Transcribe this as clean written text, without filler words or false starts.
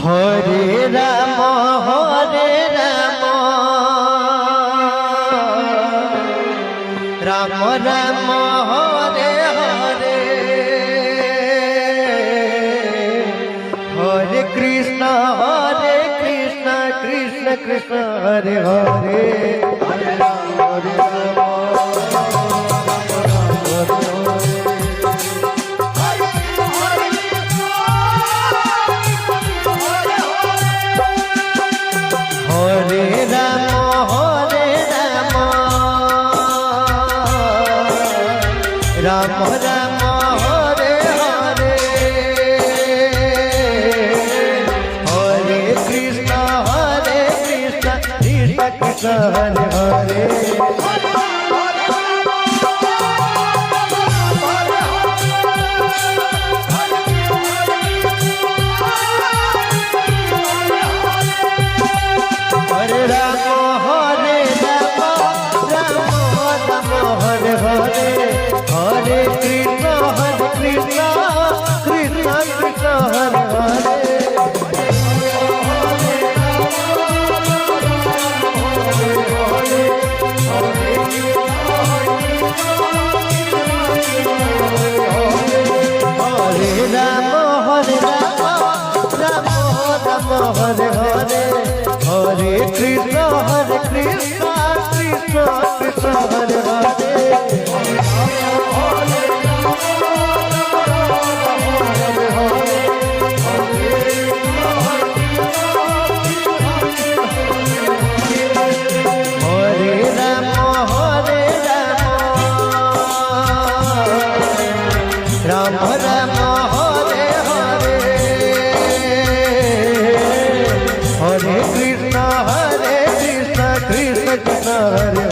Hare Ram Ram Ram Hare Hare Hare Krishna Krishna Krishna Hare Hare Hare Ram Ram Ram Hare Hare Hare Krishna Krishna Krishna Hare Hare Hare Ram Hare Hare Hare Krishna Krishna Krishna Hare Hare Hare Ram Ram Ram Hare Hare Hare Krishna Krishna Krishna Hare Hare Ram Ram Hare Hare Hare Krishna Krishna Krishna Hare